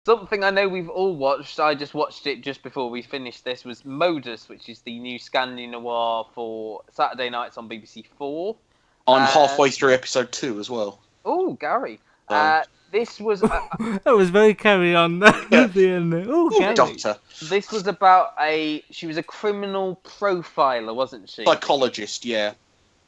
Something I know we've all watched, I just watched it just before we finished this, was Modus, which is the new Scandinavian noir for Saturday nights on BBC4. I'm halfway through episode 2 as well. Oh, Gary. This was... that was very carry on at the end there. Oh, Gary. Doctor. This was about she was a criminal profiler, wasn't she? Psychologist, yeah.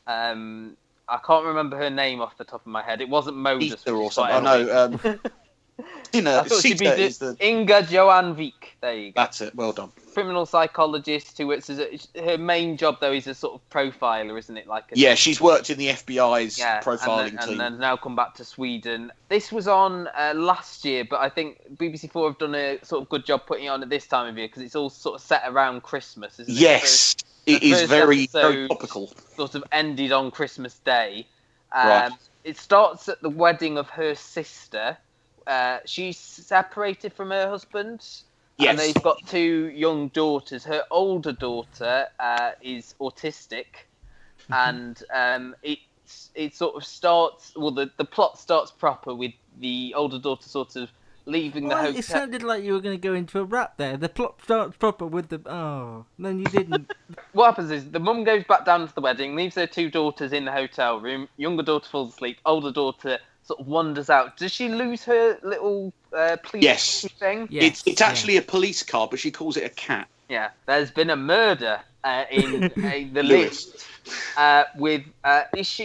I can't remember her name off the top of my head. It wasn't Modus. Sita or something. I know. Sita is the... Inga Johan Vik. There you go. That's it. Well done. Criminal psychologist who works as her main job though is a sort of profiler, isn't it? She's worked in the FBI's profiling team, and now come back to Sweden. This was on last year, but I think BBC4 have done a sort of good job putting it on at this time of year because it's all sort of set around Christmas, isn't it? Yes, it is very topical. Sort of ended on Christmas Day. Right. It starts at the wedding of her sister. She's separated from her husband. Yes. And they've got 2 young daughters. Her older daughter is autistic, and it sort of starts. Well, the plot starts proper with the older daughter sort of leaving the hotel. It sounded like you were going to go into a rap there. The plot starts proper with the then you didn't. What happens is the mum goes back down to the wedding, leaves her 2 daughters in the hotel room. Younger daughter falls asleep. Older daughter sort of wanders out. Does she lose her little police thing? Yes. It's actually a police car, but she calls it a cat. Yeah, there's been a murder in the list with she's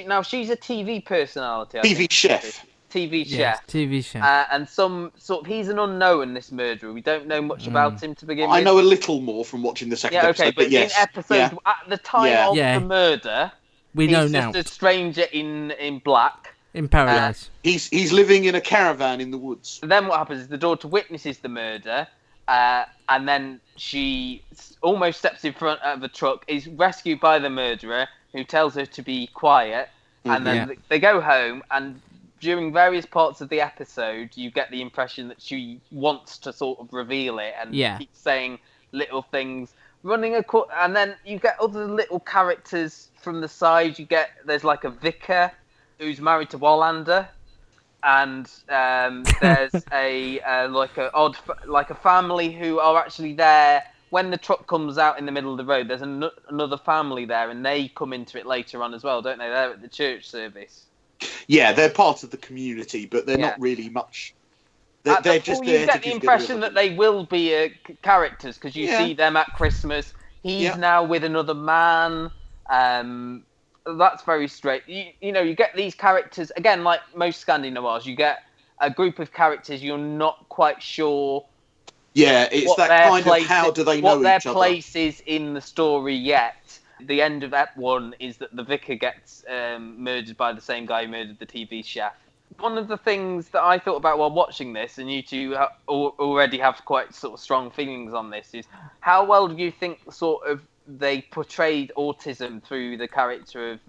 a TV personality. TV chef. TV chef. Yes, TV chef. And some sort of, he's an unknown, this murderer. We don't know much about him to begin with. I know a little more from watching the second episode. But yes. In episode at the time of the murder, we know now. He's just a stranger in black. In paradise. He's living in a caravan in the woods. And then what happens is the daughter witnesses the murder, and then she almost steps in front of a truck, is rescued by the murderer, who tells her to be quiet, and then they go home, and during various parts of the episode, you get the impression that she wants to sort of reveal it, and keeps saying little things, and then you get other little characters from the side. There's like a vicar who's married to Wallander, and there's a family who are actually there when the truck comes out in the middle of the road. There's another family there, and they come into it later on as well, don't they? They're at the church service. Yeah, they're part of the community, but they're not really much. They're just there. You get the impression that they will be characters because you see them at Christmas. He's now with another man. That's very straight. You get these characters, again, like most Scandinavian noirs, you get a group of characters you're not quite sure. Yeah, it's that kind of how do they know each other. What their place is in the story yet. The end of Ep 1 is that the vicar gets murdered by the same guy who murdered the TV chef. One of the things that I thought about while watching this, and you two already have quite sort of strong feelings on this, is how well do you think sort of they portrayed autism through the character of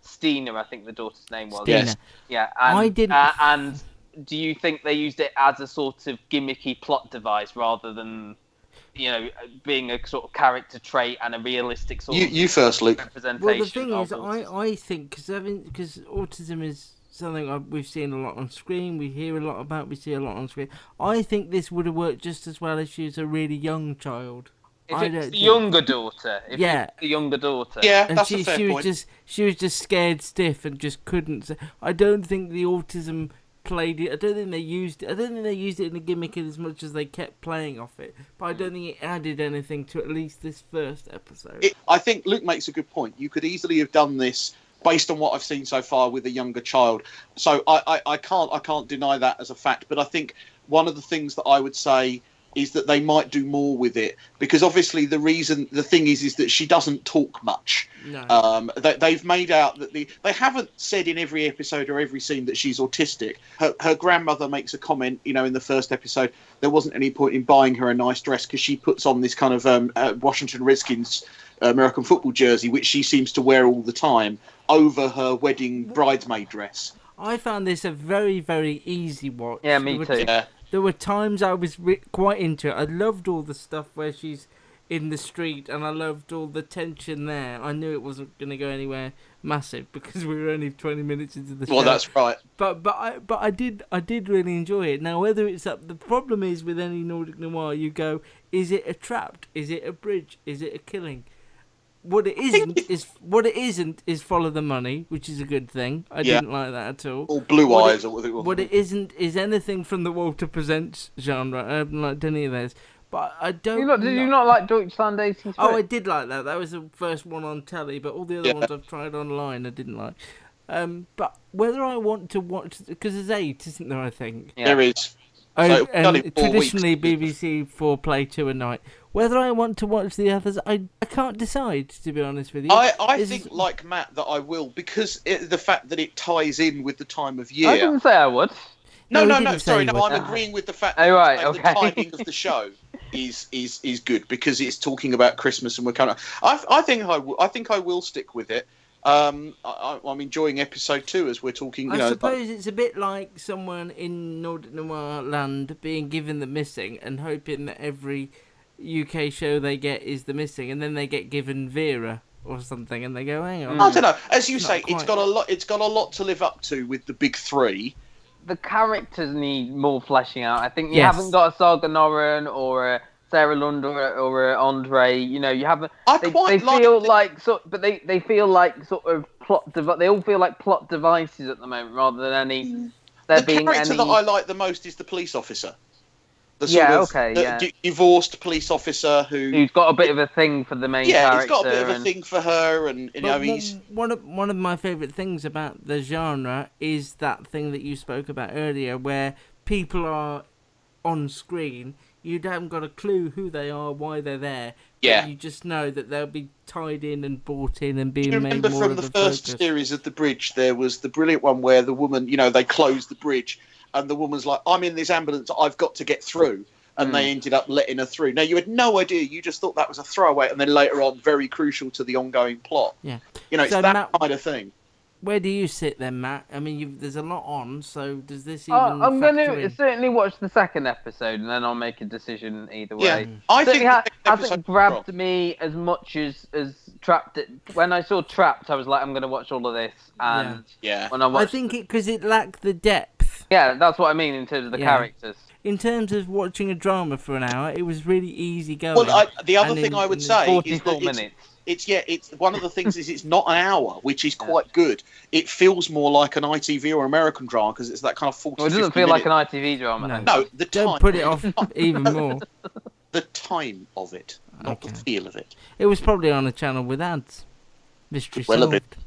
Stina, I think the daughter's name was. Stina. Yeah. And, I didn't. And do you think they used it as a sort of gimmicky plot device rather than, being a sort of character trait and a realistic sort of you first, Luke. representation? Well, the thing of is, I think because autism is something we've seen a lot on screen, we hear a lot about, we see a lot on screen. I think this would have worked just as well if she was a really young child. If it's the younger daughter. The younger daughter. Yeah, and that's a fair point. She was just scared stiff and just couldn't. I don't think the autism played it. I don't think they used it in a gimmick as much as they kept playing off it. But I don't think it added anything to at least this first episode. I think Luke makes a good point. You could easily have done this based on what I've seen so far with a younger child. So I can't deny that as a fact. But I think one of the things that I would say is that they might do more with it, because obviously the thing is that she doesn't talk much. No. They've made out that they haven't said in every episode or every scene that she's autistic. Her grandmother makes a comment, in the first episode, there wasn't any point in buying her a nice dress because she puts on this kind of Washington Redskins American football jersey, which she seems to wear all the time, over her wedding bridesmaid dress. I found this a very, very easy watch. Yeah, me too. There were times I was quite into it. I loved all the stuff where she's in the street, and I loved all the tension there. I knew it wasn't going to go anywhere massive because we were only 20 minutes into the show. Well, that's right. But I did really enjoy it. Now, whether it's up, the problem is with any Nordic noir, you go, is it a trap? Is it a bridge? Is it a killing? What it isn't is follow the money, which is a good thing. I didn't like that at all. Or Blue Eyes, or what it was. What it isn't is anything from the Walter Presents genre. I haven't liked any of those. But I don't. Did you not like Deutschland 83? Oh, I did like that. That was the first one on telly. But all the other ones I've tried online, I didn't like. But whether I want to watch, because there's 8, isn't there? I think there is. Oh, So, and traditionally BBC 4 play 2 a night. Whether I want to watch the others, I can't decide, to be honest with you. I think, like Matt, that I will, because the fact that it ties in with the time of year. I didn't say I would. No. Sorry, I'm agreeing with the fact that the timing of the show is good because it's talking about Christmas and we're kind of. I think I will stick with it. I'm enjoying episode 2 as we're talking. I suppose it's a bit like someone in Nordic Noir land being given The Missing and hoping that every UK show they get is The Missing, and then they get given Vera or something, and they go, hang on. I don't know. As you say, it's got a lot. It's got a lot to live up to with the big 3. The characters need more fleshing out. I think you haven't got a Saga Norren or a Sarah Lund or a Andre. You know, you haven't. They feel like sort of plot. They all feel like plot devices at the moment, rather than any. The character that I like the most is the police officer. The divorced police officer who's got a bit of a thing for the main character. He's got a bit of a thing for her, and he's one of my favourite things about the genre is that thing that you spoke about earlier, where people are on screen. You haven't got a clue who they are, why they're there. Yeah. But you just know that they'll be tied in and brought in and being made more of a focus. Remember from the first series of The Bridge, there was the brilliant one where the woman, they closed the bridge. And the woman's like, I'm in this ambulance, I've got to get through. And they ended up letting her through. Now, you had no idea. You just thought that was a throwaway. And then later on, very crucial to the ongoing plot. Yeah. It's so that Matt, kind of thing. Where do you sit then, Matt? I mean, there's a lot on, so does this even I'm going to in? certainly watch the second episode, and then I'll make a decision either way. Yeah. I think hasn't grabbed me as much as Trapped. When I saw Trapped, I was like, I'm going to watch all of this. And when I think because it lacked the depth. Yeah, that's what I mean in terms of the characters. In terms of watching a drama for an hour, it was really easy going. Well, the other thing I would say 44 is that minutes. It's one of the things is it's not an hour, which is quite good. It feels more like an ITV or American drama because it's that kind of 40. Well, it doesn't feel like an ITV drama. No, the time. Don't put it off even more. The time of it, not the feel of it. It was probably on a channel with ads. Mystery solved.